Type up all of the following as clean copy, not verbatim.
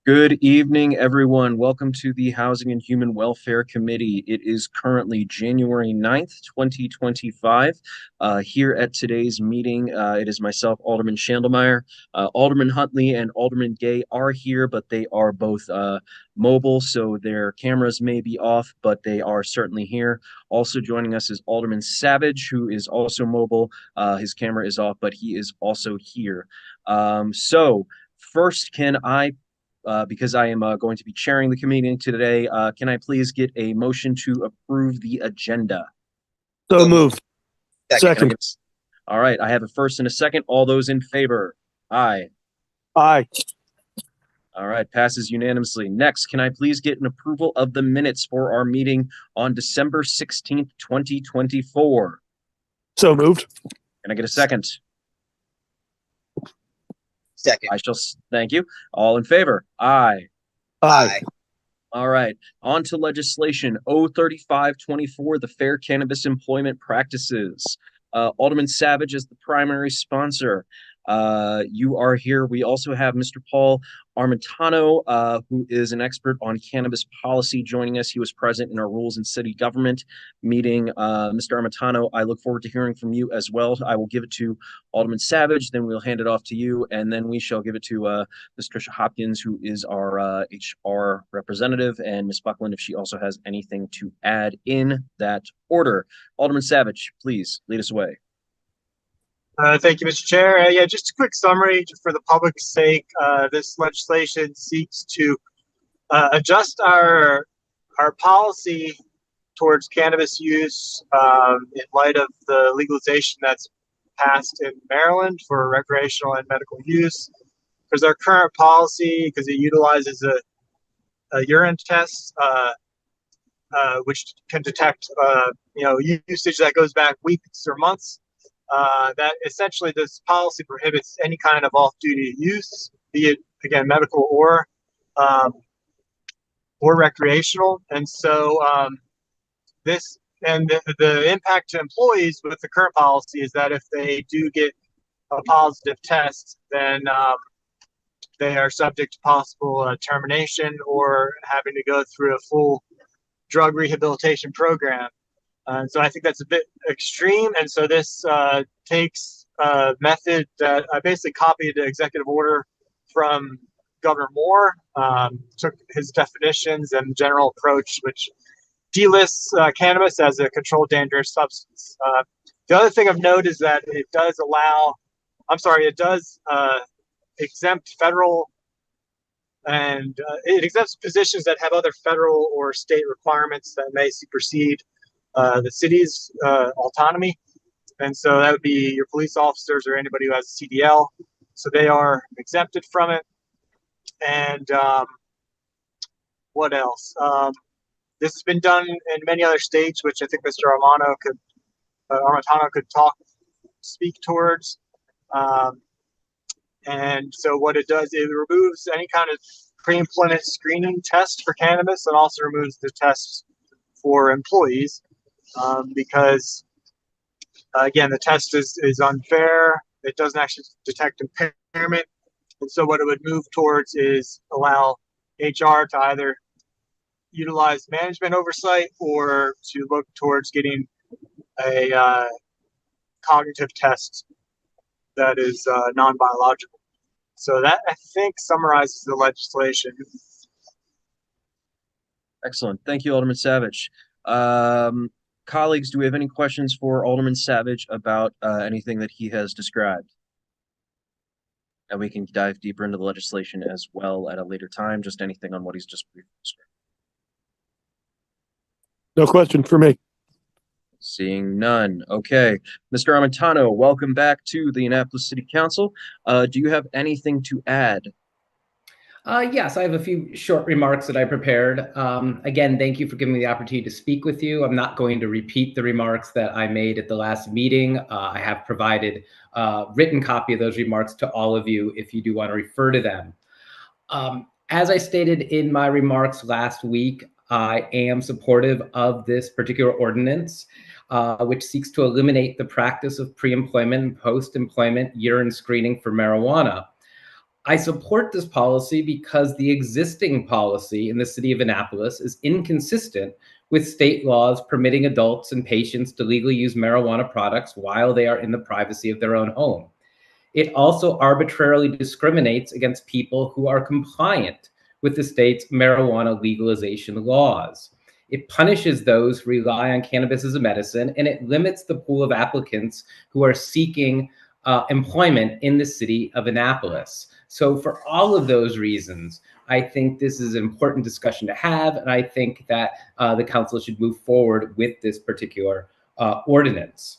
Good evening, everyone. Welcome to the Housing and Human Welfare Committee. It is currently January 9th, 2025. Here at today's meeting, it is myself, Alderman Schandelmeyer. Alderman Huntley and Alderman Gay are here, but they are both mobile, so their cameras may be off, but they are certainly here. Also joining us is Alderman Savage, who is also mobile. His camera is off, but he is also here. First, because I am going to be chairing the committee today, can I please get a motion to approve the agenda? So moved. Second. All right, I have a first and a second. All those in favor? Aye. Aye. All right, passes unanimously. Next, can I please get an approval of the minutes for our meeting on December 16th, 2024? So moved. Can I get a second? Second. Thank you. All in favor? Aye. Aye. All right. On to legislation 03524, the Fair Cannabis Employment Practices. Alderman Savage is the primary sponsor. You are here. We also have Mr. Paul Armentano, who is an expert on cannabis policy, joining us. He was present in our Rules and City Government meeting. Mr. Armentano, I look forward to hearing from you as well. I will give it to Alderman Savage, then we'll hand it off to you, and then we shall give it to Ms. Tricia Hopkins, who is our HR representative, and Ms. Buckland, if she also has anything to add in that order. Alderman Savage, please lead us away. Thank you, Mr. Chair. Yeah, just a quick summary for the public's sake. This legislation seeks to adjust our policy towards cannabis use in light of the legalization that's passed in Maryland for recreational and medical use. Because our current policy, because it utilizes a urine test, which can detect usage that goes back weeks or months. That essentially this policy prohibits any kind of off-duty use, be it again medical or recreational. And so the impact to employees with the current policy is that if they do get a positive test, then they are subject to possible termination or having to go through a full drug rehabilitation program. And so I think that's a bit extreme. And so this takes a method that I basically copied the executive order from Governor Moore, took his definitions and general approach, which delists cannabis as a controlled dangerous substance. The other thing of note is that it does exempt federal and it exempts positions that have other federal or state requirements that may supersede the city's autonomy. And so that would be your police officers or anybody who has a CDL. So they are exempted from it. And what else? This has been done in many other states, which I think Mr. Armentano could speak towards. And so what it does, it removes any kind of pre-employment screening test for cannabis and also removes the tests for employees. Because again, the test is unfair. It doesn't actually detect impairment. And so what it would move towards is allow HR to either utilize management oversight or to look towards getting a cognitive test that is non-biological. So that, I think, summarizes the legislation. Excellent. Thank you, Alderman Savage. Colleagues, do we have any questions for Alderman Savage about anything that he has described? And we can dive deeper into the legislation as well at a later time, just anything on what he's just briefly described. No question for me. Seeing none. Okay. Mr. Armentano, welcome back to the Annapolis City Council. Do you have anything to add? Yes, I have a few short remarks that I prepared. Again, thank you for giving me the opportunity to speak with you. I'm not going to repeat the remarks that I made at the last meeting. I have provided a written copy of those remarks to all of you if you do want to refer to them. As I stated in my remarks last week, I am supportive of this particular ordinance, which seeks to eliminate the practice of pre-employment and post-employment urine screening for marijuana. I support this policy because the existing policy in the city of Annapolis is inconsistent with state laws permitting adults and patients to legally use marijuana products while they are in the privacy of their own home. It also arbitrarily discriminates against people who are compliant with the state's marijuana legalization laws. It punishes those who rely on cannabis as a medicine, and it limits the pool of applicants who are seeking employment in the city of Annapolis. So for all of those reasons, I think this is an important discussion to have, and I think that the council should move forward with this particular ordinance.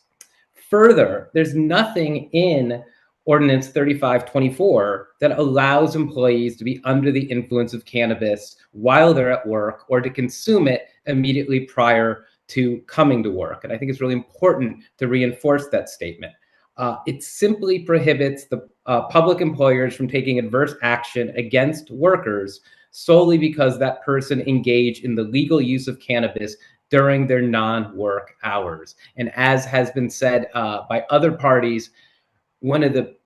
Further, there's nothing in Ordinance 3524 that allows employees to be under the influence of cannabis while they're at work or to consume it immediately prior to coming to work. And I think it's really important to reinforce that statement. It simply prohibits the public employers from taking adverse action against workers solely because that person engaged in the legal use of cannabis during their non-work hours. And as has been said by other parties, one of the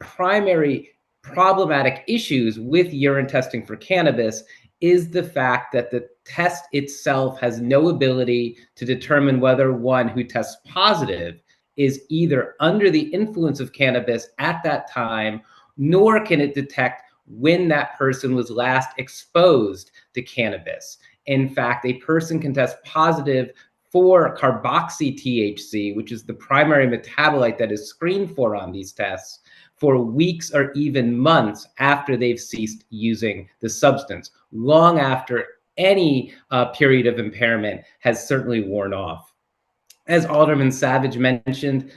primary problematic issues with urine testing for cannabis is the fact that the test itself has no ability to determine whether one who tests positive is either under the influence of cannabis at that time, nor can it detect when that person was last exposed to cannabis. In fact, a person can test positive for carboxy-THC, which is the primary metabolite that is screened for on these tests, for weeks or even months after they've ceased using the substance, long after any period of impairment has certainly worn off. As Alderman Savage mentioned,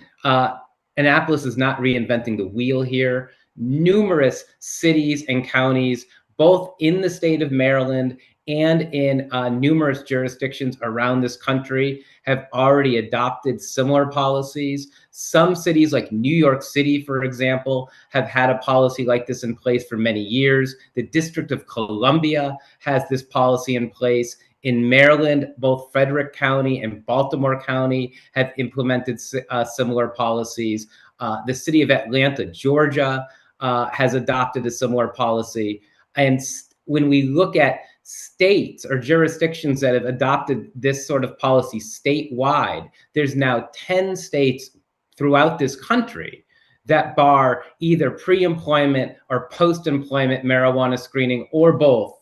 Annapolis is not reinventing the wheel here. Numerous cities and counties, both in the state of Maryland and in numerous jurisdictions around this country, have already adopted similar policies. Some cities like New York City, for example, have had a policy like this in place for many years. The District of Columbia has this policy in place. In Maryland, both Frederick County and Baltimore County have implemented similar policies. The city of Atlanta, Georgia, has adopted a similar policy. And when we look at states or jurisdictions that have adopted this sort of policy statewide, there's now 10 states throughout this country that bar either pre-employment or post-employment marijuana screening or both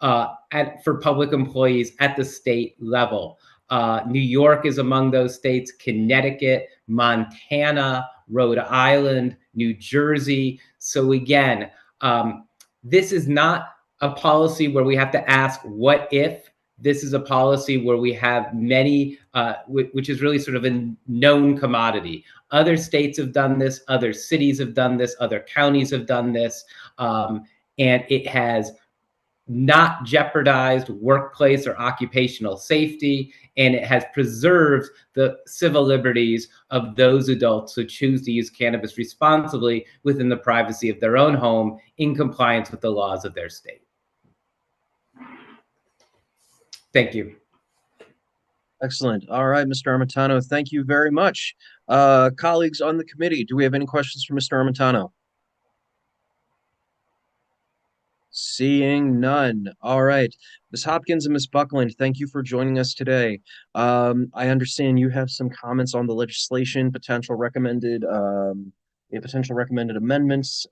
for public employees at the state level. New York is among those states, Connecticut, Montana, Rhode Island, New Jersey. So again, this is not a policy where we have to ask what if. This is a policy where we have many, which is really sort of a known commodity. Other states have done this, other cities have done this, other counties have done this, and it has not jeopardized workplace or occupational safety, and it has preserved the civil liberties of those adults who choose to use cannabis responsibly within the privacy of their own home in compliance with the laws of their state. Thank you. Excellent. All right, Mr. Armentano, thank you very much. Colleagues on the committee, do we have any questions for Mr. Armentano? Seeing none. All right. Ms. Hopkins and Ms. Buckland, thank you for joining us today. I understand you have some comments on the legislation, potential recommended amendments.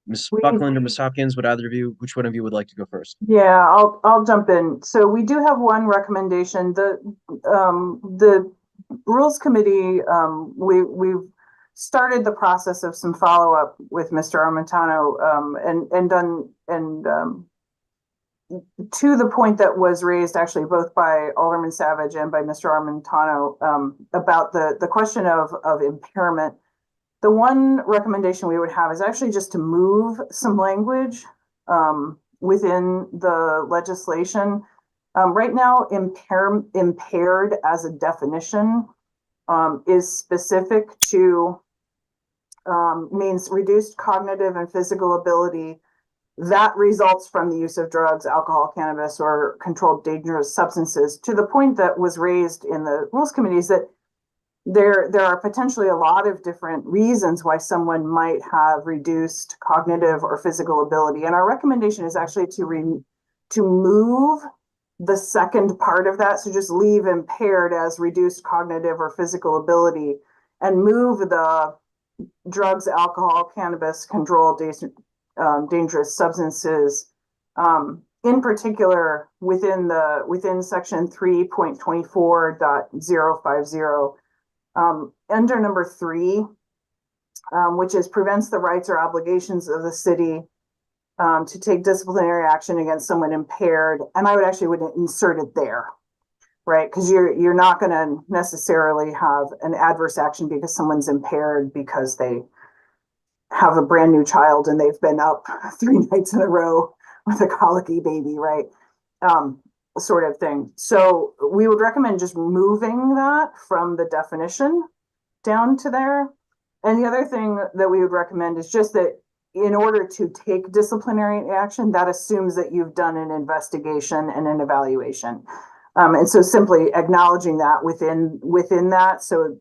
Ms. Buckland or Ms. Hopkins, which one of you would like to go first? Yeah, I'll jump in. So we do have one recommendation. The Rules Committee, we've started the process of some follow-up with Mr. Armentano to the point that was raised actually both by Alderman Savage and by Mr. Armentano about the question of impairment. The one recommendation we would have is actually just to move some language within the legislation. Right now, impaired as a definition is specific to means reduced cognitive and physical ability that results from the use of drugs, alcohol, cannabis, or controlled dangerous substances, to the point that was raised in the Rules Committee is that there are potentially a lot of different reasons why someone might have reduced cognitive or physical ability. And our recommendation is actually to move the second part of that. So just leave impaired as reduced cognitive or physical ability and move the drugs, alcohol, cannabis, controlled dangerous substances, in particular within section 3.24.050, under number 3, which is prevents the rights or obligations of the city to take disciplinary action against someone impaired. And I would insert it there, right? Because you're not going to necessarily have an adverse action because someone's impaired because they have a brand new child and they've been up 3 nights in a row with a colicky baby, right? Sort of thing. So we would recommend just moving that from the definition down to there. And the other thing that we would recommend is just that in order to take disciplinary action, that assumes that you've done an investigation and an evaluation. And so simply acknowledging that within that, so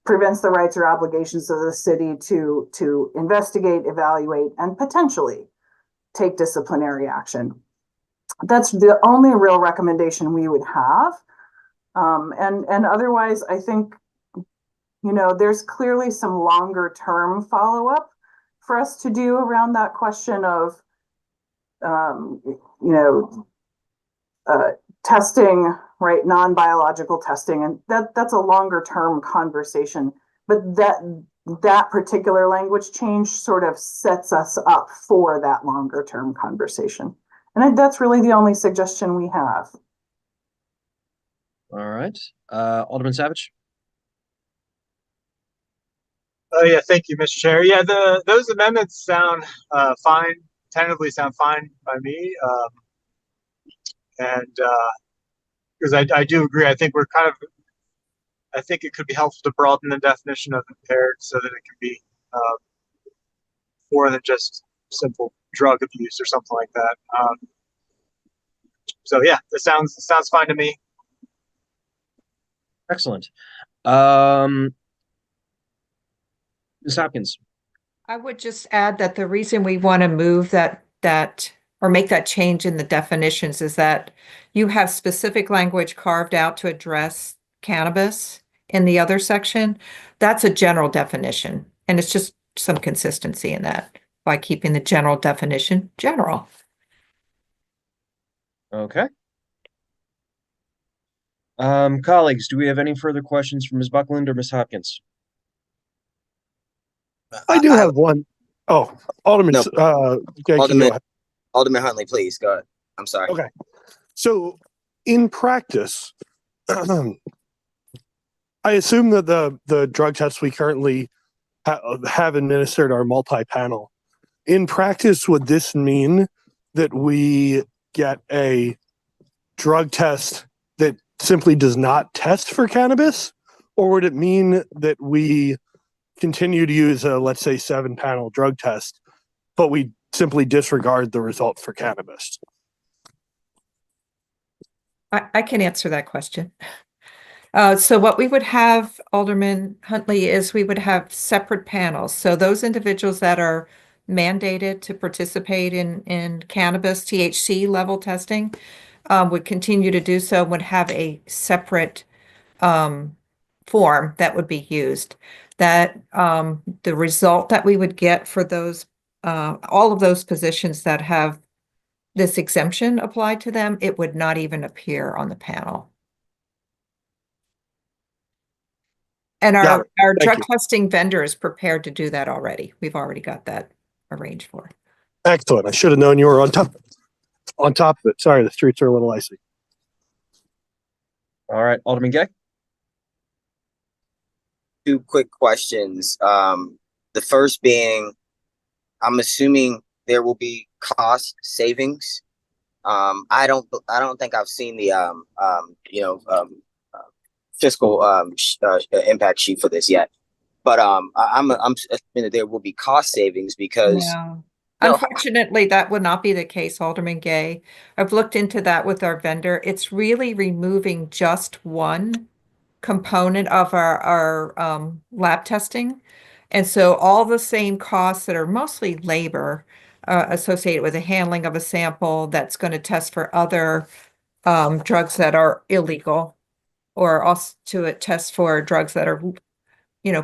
prevents the rights or obligations of the city to investigate, evaluate, and potentially take disciplinary action. That's the only real recommendation we would have. And otherwise, I think, there's clearly some longer term follow-up for us to do around that question of, testing, right? Non-biological testing. And that's a longer term conversation, but that particular language change sort of sets us up for that longer term conversation. And that's really the only suggestion we have. All right. Alderman Savage? Oh, yeah, thank you, Mr. Chair. Yeah, those amendments sound fine, tentatively sound fine by me. Because I do agree, I think I think it could be helpful to broaden the definition of impaired so that it can be more than just simple drug abuse or something like that. So yeah, it sounds fine to me. Excellent. Ms. Hopkins? I would just add that the reason we want to move that or make that change in the definitions is that you have specific language carved out to address cannabis in the other section. That's a general definition, and it's just some consistency in that by keeping the general definition general. Okay. Colleagues, do we have any further questions for Ms. Buckland or Ms. Hopkins? I do have one. Oh, Alderman. No. Okay, Alderman Huntley, please go ahead. I'm sorry. Okay. So in practice, I assume that the drug tests we currently have administered are multi-panel. In practice, would this mean that we get a drug test that simply does not test for cannabis? Or would it mean that we continue to use a, let's say, 7-panel drug test, but we simply disregard the result for cannabis? I can answer that question. So what we would have, Alderman Huntley, is we would have separate panels. So those individuals that are mandated to participate in cannabis THC level testing would continue to do so, would have a separate form that would be used. That the result that we would get for those all of those positions that have this exemption applied to them, it would not even appear on the panel. And our drug testing vendor is prepared to do that already. We've already got that arranged for. Excellent. I should have known you were on top of it. Sorry, the streets are a little icy. All right, Alderman Gay? 2 quick questions. The first being, I'm assuming there will be cost savings. I don't think I've seen the fiscal impact sheet for this yet, but I'm assuming that there will be cost savings because. No. Unfortunately, that would not be the case, Alderman Gay. I've looked into that with our vendor. It's really removing just one component of our lab testing. And so all the same costs that are mostly labor associated with the handling of a sample that's going to test for other drugs that are illegal, or also to test for drugs that are,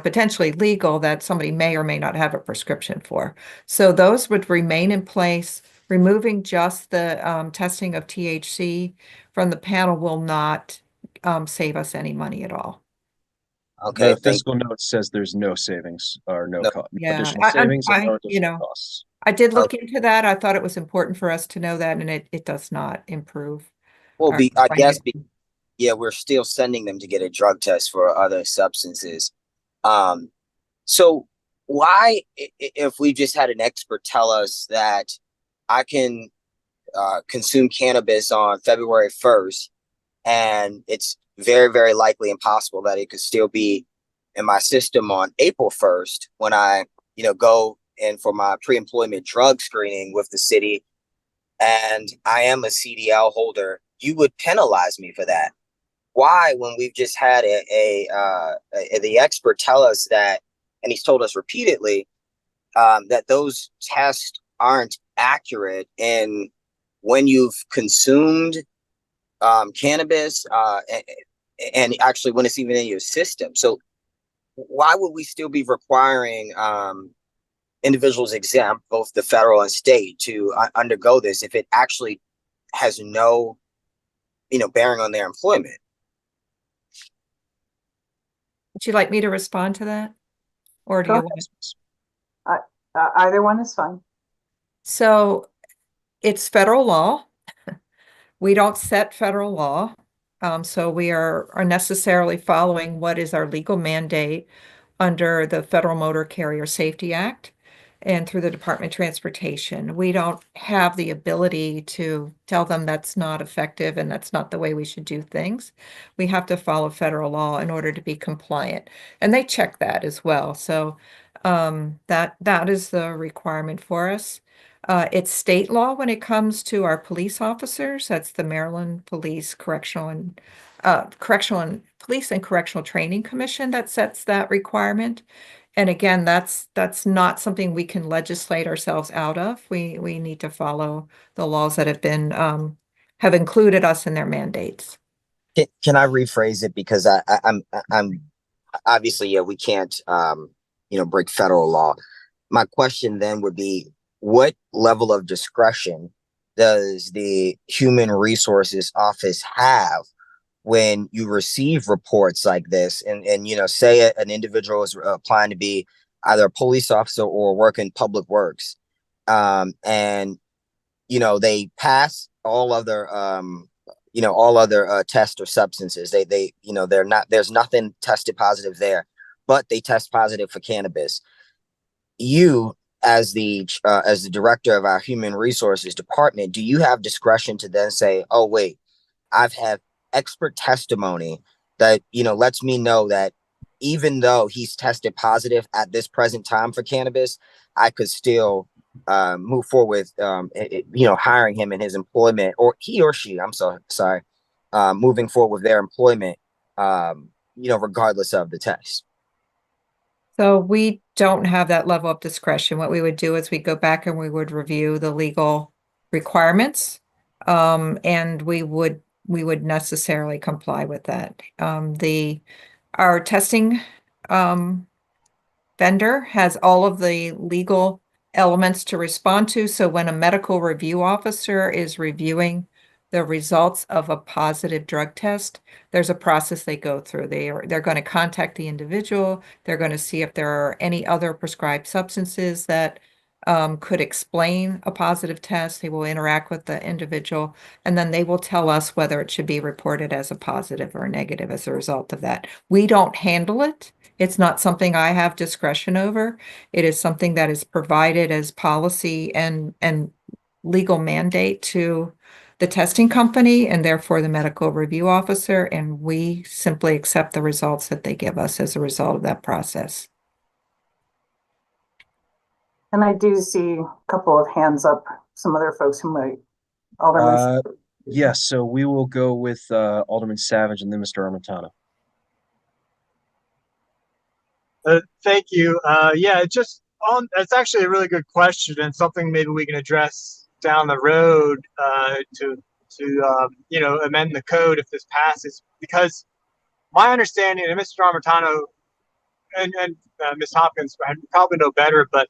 potentially legal that somebody may or may not have a prescription for. So those would remain in place. Removing just the testing of THC from the panel will not save us any money at all. Okay, The thank fiscal note says there's no savings or no No. Yeah, additional savings and no additional costs. I did look Okay. into that. I thought it was important for us to know that, and it does not improve. Well, our I guess, financial- yeah, we're still sending them to get a drug test for other substances. So why, if we just had an expert tell us that I can consume cannabis on February 1st, and it's very, very likely impossible that it could still be in my system on April 1st when I, go in for my pre-employment drug screening with the city, and I am a CDL holder, you would penalize me for that. Why, when we've just had the expert tell us that, and he's told us repeatedly that those tests aren't accurate in when you've consumed cannabis and actually when it's even in your system. So why would we still be requiring individuals exempt, both the federal and state, to undergo this if it actually has no, bearing on their employment? Would you like me to respond to that? Or do Go you ahead. want? Either one is fine. So it's federal law. We don't set federal law. So we are necessarily following what is our legal mandate under the Federal Motor Carrier Safety Act and through the Department of Transportation. We don't have the ability to tell them that's not effective and that's not the way we should do things. We have to follow federal law in order to be compliant. And they check that as well. So that is the requirement for us. It's state law when it comes to our police officers. That's the Maryland Police Correctional and Police and Correctional Training Commission that sets that requirement. And again, that's not something we can legislate ourselves out of. We need to follow the laws that have been have included us in their mandates. Can I rephrase it, because I'm obviously, yeah, we can't break federal law. My question then would be, what level of discretion does the Human Resources Office have when you receive reports like this and say an individual is applying to be either a police officer or work in public works, and they pass all other tests or substances, they're not, there's nothing tested positive there, but they test positive for cannabis. You, as the director of our human resources department, do you have discretion to then say, oh wait, I've had expert testimony that lets me know that even though he's tested positive at this present time for cannabis, I could still move forward with hiring him in his employment, or he or she, I'm so sorry, moving forward with their employment, regardless of the test? So we don't have that level of discretion. What we would do is we go back and we would review the legal requirements, and we would necessarily comply with that. Our testing vendor has all of the legal elements to respond to. So when a medical review officer is reviewing the results of a positive drug test, there's a process they go through. They're going to contact the individual. They're going to see if there are any other prescribed substances that could explain a positive test. They will interact with the individual, and then they will tell us whether it should be reported as a positive or a negative as a result of that. We don't handle it. It's not something I have discretion over. It is something that is provided as policy and legal mandate to the testing company and therefore the medical review officer, and we simply accept the results that they give us as a result of that process. And I do see a couple of hands up, some other folks who might. Alderman. Yes, so we will go with Alderman Savage and then Mr. Armentano. Thank you. Yeah, just on, it's actually a really good question and something maybe we can address down the road to amend the code if this passes. Because my understanding, and Mr. Armentano and Ms. Hopkins probably know better, but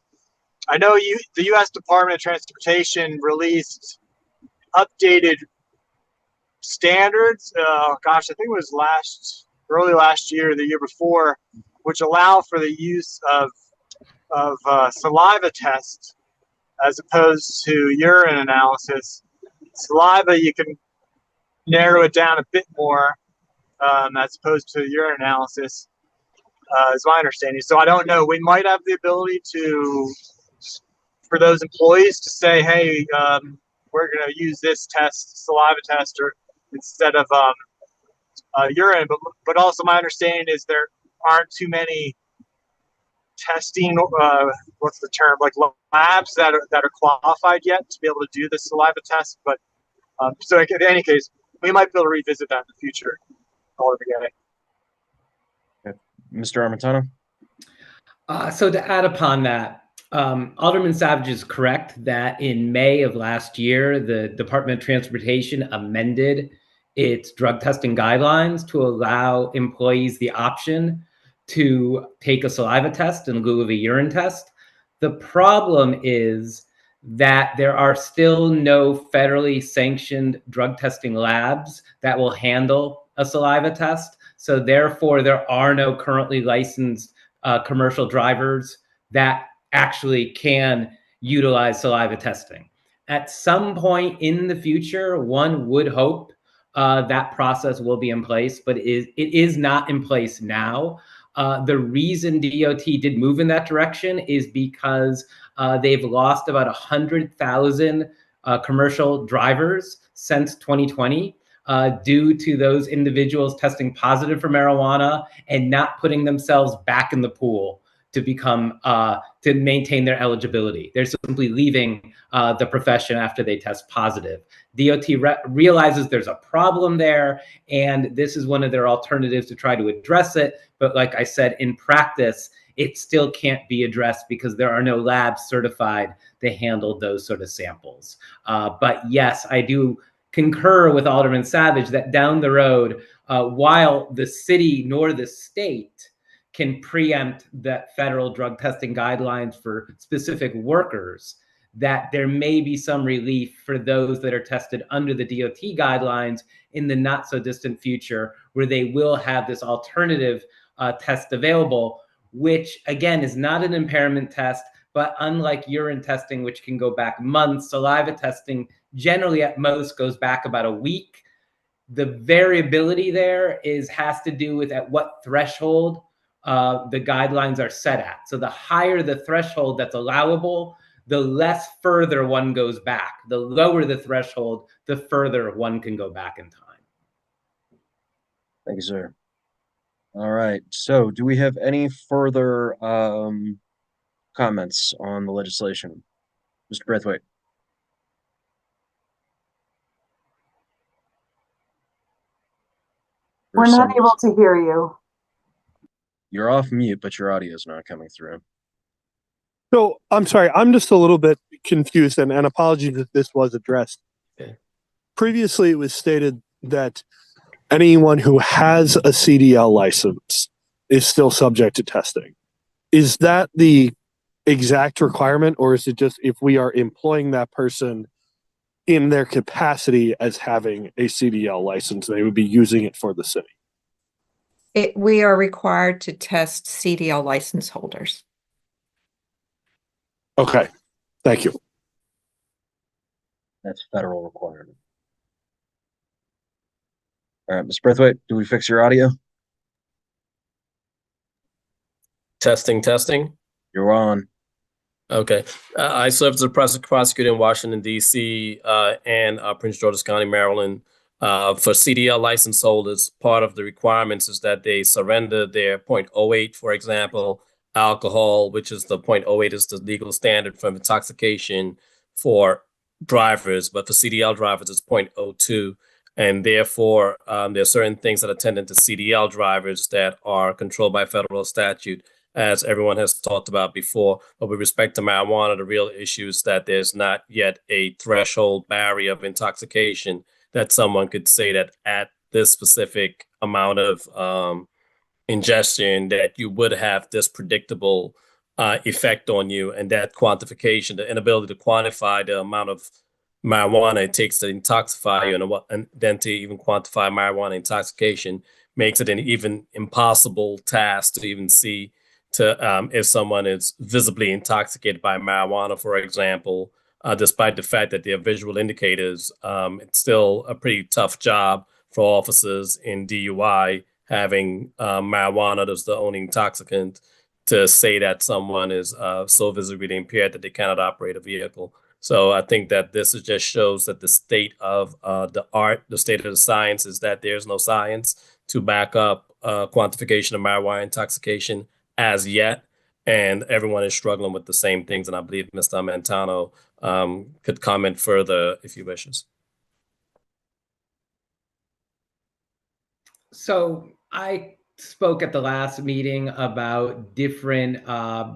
I know the U.S. Department of Transportation released updated standards. Gosh, I think it was early last year, the year before, which allow for the use of saliva tests as opposed to urine analysis. Saliva, you can narrow it down a bit more as opposed to urine analysis, is my understanding. So I don't know. We might have the ability for those employees to say, hey, we're going to use this test, saliva test, or instead of urine. But also my understanding is there aren't too many testing, what's the term, like labs that are qualified yet to be able to do the saliva test. But so in any case, we might be able to revisit that in the future altogether. Mr. Armentano? So to add upon that, Alderman Savage is correct that in May of last year, the Department of Transportation amended its drug testing guidelines to allow employees the option to take a saliva test in lieu of a urine test. The problem is that there are still no federally sanctioned drug testing labs that will handle a saliva test. So therefore, there are no currently licensed commercial drivers that actually can utilize saliva testing. At some point in the future, one would hope that process will be in place, but it is not in place now. The reason DOT did move in that direction is because they've lost about 100,000 commercial drivers since 2020 due to those individuals testing positive for marijuana and not putting themselves back in the pool to become to maintain their eligibility. They're simply leaving the profession after they test positive. DOT realizes there's a problem there, and this is one of their alternatives to try to address it. But like I said, in practice, it still can't be addressed because there are no labs certified to handle those sort of samples. But yes, I do concur with Alderman Savage that down the road, while the city nor the state can preempt that federal drug testing guidelines for specific workers, that there may be some relief for those that are tested under the DOT guidelines in the not so distant future, where they will have this alternative test available, which again is not an impairment test, but unlike urine testing, which can go back months, saliva testing generally at most goes back about a week. The variability there has to do with at what threshold the guidelines are set at. So the higher the threshold that's allowable, the less further one goes back. The lower the threshold, the further one can go back in time. Thank you, sir. All right. So do we have any further comments on the legislation? Mr. Braithwaite. We're not able to hear you. You're off mute, but your audio is not coming through. So I'm sorry, I'm just a little bit confused, and apologies if this was addressed. Okay. Previously, it was stated that anyone who has a CDL license is still subject to testing. Is that the exact requirement, or is it just if we are employing that person in their capacity as having a CDL license, they would be using it for the city? We are required to test CDL license holders. Okay, thank you. That's federal requirement. All right, Ms. Braithwaite, do we fix your audio? Testing. You're on. Okay. I served as a prosecutor in Washington, D.C. And Prince George's County, Maryland. For CDL license holders, part of the requirements is that they surrender their .08, for example, alcohol, which is the .08 is the legal standard for intoxication for drivers, but for CDL drivers, it's .02. And therefore, there are certain things that attend to CDL drivers that are controlled by federal statute as everyone has talked about before. But with respect to marijuana, the real issue is that there's not yet a threshold barrier of intoxication that someone could say that at this specific amount of ingestion that you would have this predictable effect on you. And that quantification, the inability to quantify the amount of marijuana it takes to intoxify you, and then to even quantify marijuana intoxication makes it an even impossible task to even see to if someone is visibly intoxicated by marijuana, for example, despite the fact that they are visual indicators. It's still a pretty tough job for officers in DUI having marijuana as the only intoxicant to say that someone is so visibly impaired that they cannot operate a vehicle. So I think that this just shows that the state of the art, the state of the science is that there's no science to back up quantification of marijuana intoxication as yet. And everyone is struggling with the same things. And I believe Mr. Montano could comment further if he wishes. So I spoke at the last meeting about different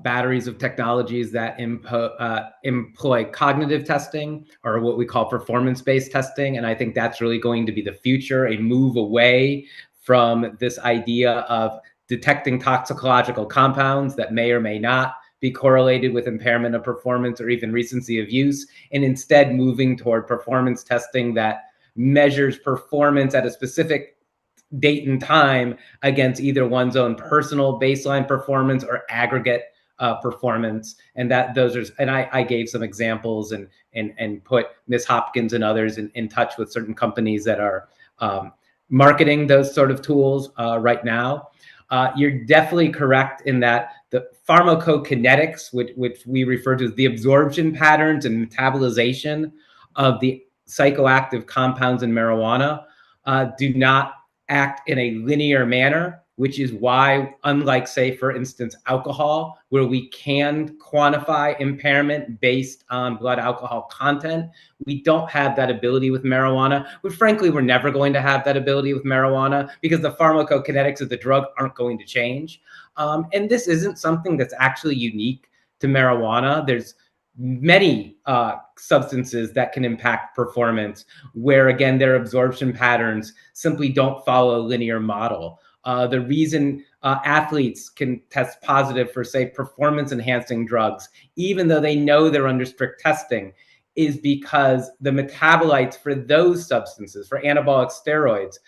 batteries of technologies that employ cognitive testing, or what we call performance-based testing. And I think that's really going to be the future, a move away from this idea of detecting toxicological compounds that may or may not be correlated with impairment of performance or even recency of use, and instead moving toward performance testing that measures performance at a specific date and time against either one's own personal baseline performance or aggregate performance. And that those are, and I gave some examples and put Ms. Hopkins and others in touch with certain companies that are marketing those sort of tools right now. You're definitely correct in that the pharmacokinetics, which we refer to as the absorption patterns and metabolization of the psychoactive compounds in marijuana, do not act in a linear manner, which is why, unlike, say, for instance, alcohol, where we can quantify impairment based on blood alcohol content, we don't have that ability with marijuana. But frankly, we're never going to have that ability with marijuana because the pharmacokinetics of the drug aren't going to change. And this isn't something that's actually unique to marijuana. There's many substances that can impact performance where, again, their absorption patterns simply don't follow a linear model. The reason athletes can test positive for, say, performance enhancing drugs, even though they know they're under strict testing, is because the metabolites for those substances, for anabolic steroids,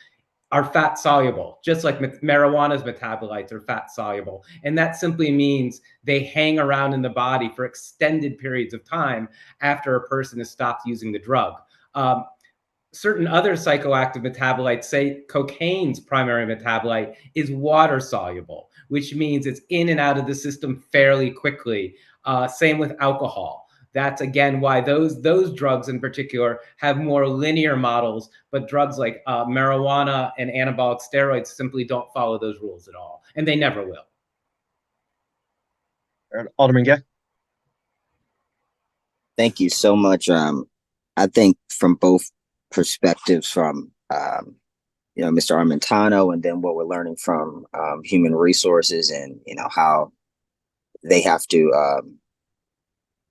are fat soluble, just like marijuana's metabolites are fat soluble. And that simply means they hang around in the body for extended periods of time after a person has stopped using the drug. Certain other psychoactive metabolites, say cocaine's primary metabolite is water soluble, which means it's in and out of the system fairly quickly. Same with alcohol. That's, again, why those drugs in particular have more linear models, but drugs like marijuana and anabolic steroids simply don't follow those rules at all, and they never will. Alderman Gay. Thank you so much. I think from both perspectives, from Mr. Armentano, and then what we're learning from human resources, and how they have to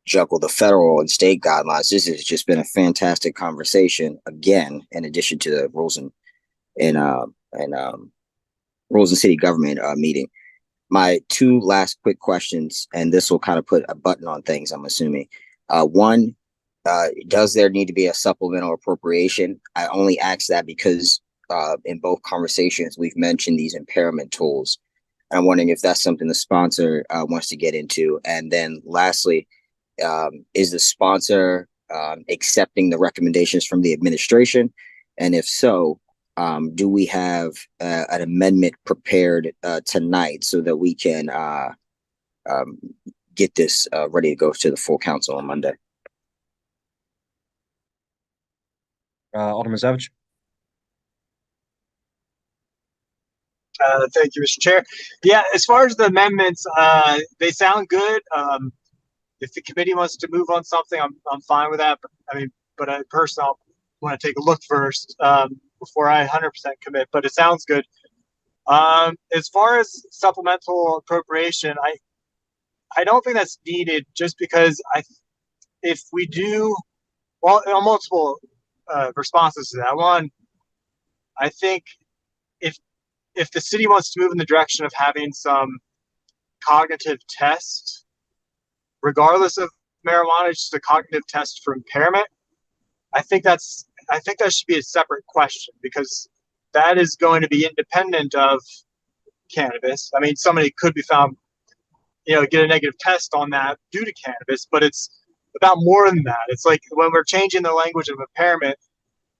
juggle the federal and state guidelines. This has just been a fantastic conversation. Again, in addition to the rules and rules and city government meeting. My two last quick questions, and this will kind of put a button on things, I'm assuming. One, does there need to be a supplemental appropriation? I only ask that because in both conversations we've mentioned these impairment tools. I'm wondering if that's something the sponsor wants to get into. And then lastly, is the sponsor accepting the recommendations from the administration? And if so, do we have an amendment prepared tonight so that we can get this ready to go to the full council on Monday? Alderman Savage. Thank you, Mr. Chair. Yeah, as far as the amendments, they sound good. If the committee wants to move on something, I'm fine with that. But I personally want to take a look first before I 100% commit. But it sounds good. As far as supplemental appropriation, I don't think that's needed just because if we do, well, multiple responses to that. One, I think if if the city wants to move in the direction of having some cognitive test, regardless of marijuana, it's just a cognitive test for impairment. I think that should be a separate question because that is going to be independent of cannabis. I mean, somebody could be found, get a negative test on that due to cannabis, but it's about more than that. It's like when we're changing the language of impairment,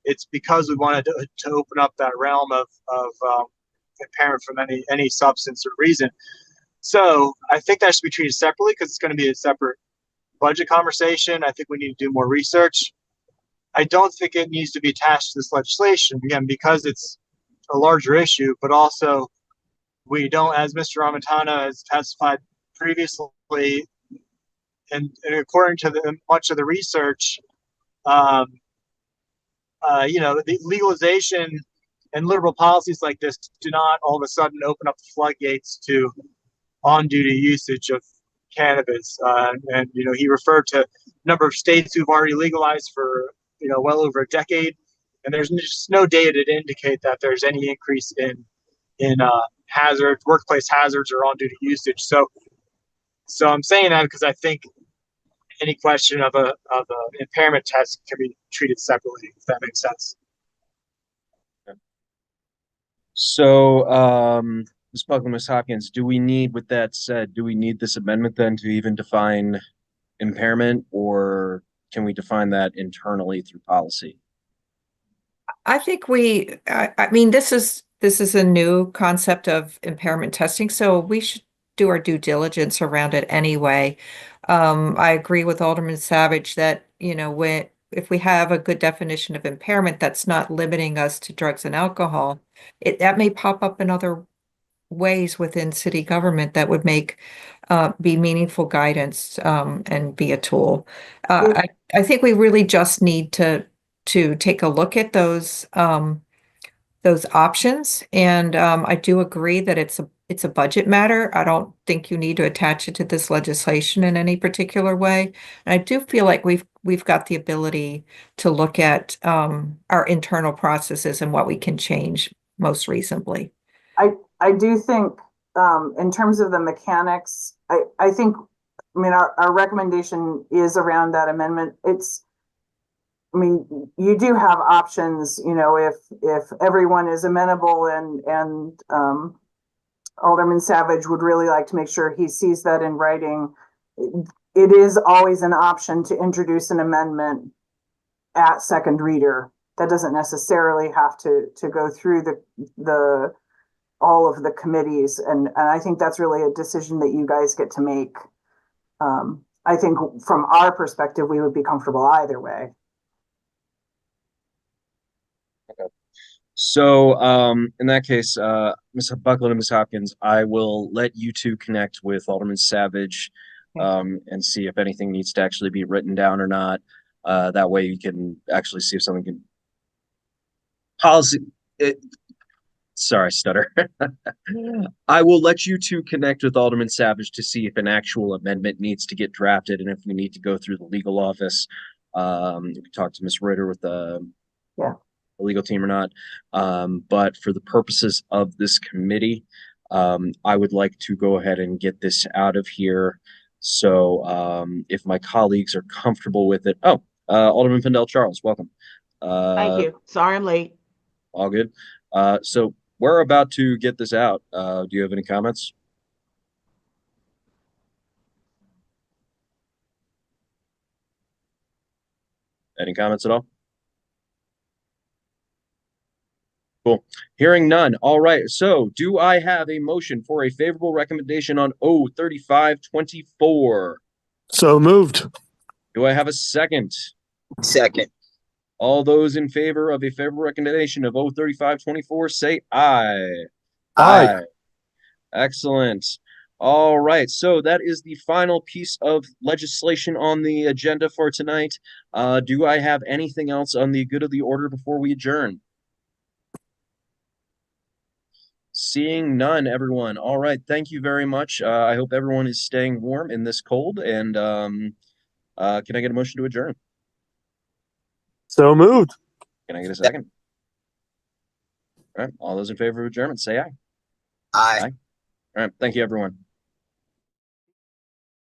it's because we wanted to open up that realm of impairment from any substance or reason. So I think that should be treated separately because it's going to be a separate budget conversation. I think we need to do more research. I don't think it needs to be attached to this legislation, again, because it's a larger issue, but also we don't, as Mr. Armentano has testified previously, and according to much of the research, the legalization and liberal policies like this do not all of a sudden open up the floodgates to on-duty usage of cannabis. And he referred to a number of states who've already legalized for well over a decade, and there's just no data to indicate that there's any increase in workplace hazards or on-duty usage. So I'm saying that because I think any question of a impairment test can be treated separately, if that makes sense. So, Ms. Buckland, Ms. Hopkins, with that said, do we need this amendment then to even define impairment, or can we define that internally through policy? I think I mean, this is a new concept of impairment testing, so we should do our due diligence around it anyway. I agree with Alderman Savage that, if we have a good definition of impairment that's not limiting us to drugs and alcohol, that may pop up in other ways within city government that would be meaningful guidance and be a tool. I think we really just need to take a look at those options, and I do agree that it's a budget matter. I don't think you need to attach it to this legislation in any particular way. And I do feel like we've got the ability to look at our internal processes and what we can change most reasonably. I do think in terms of the mechanics, I think, our recommendation is around that amendment. You do have options, if everyone is amenable and Alderman Savage would really like to make sure he sees that in writing. It is always an option to introduce an amendment at second reader. That doesn't necessarily have to go through the all of the committees, and I think that's really a decision that you guys get to make. I think from our perspective, we would be comfortable either way. Okay. So in that case, Ms. Buckland and Ms. Hopkins, I will let you two connect with Alderman Savage and see if anything needs to actually be written down or not. That way you can actually see if something can sorry, stutter. I will let you two connect with Alderman Savage to see if an actual amendment needs to get drafted and if we need to go through the legal office. We can talk to Ms. Ritter with the legal team or not. But for the purposes of this committee, I would like to go ahead and get this out of here. So if my colleagues are comfortable with it. Alderman Pindell Charles, welcome. Thank you. Sorry I'm late. All good. So we're about to get this out. Do you have any comments? Any comments at all? Cool. Hearing none. All right. So do I have a motion for a favorable recommendation on O3524? So moved. Do I have a second? Second. All those in favor of a favorable recommendation of O3524 say aye. Aye. Excellent. All right. So that is the final piece of legislation on the agenda for tonight. Do I have anything else on the good of the order before we adjourn? Seeing none, everyone. All right. Thank you very much. I hope everyone is staying warm in this cold. And can I get a motion to adjourn? So moved. Can I get a second? All right. All those in favor of adjournment, say aye. Aye. All right. Thank you, everyone.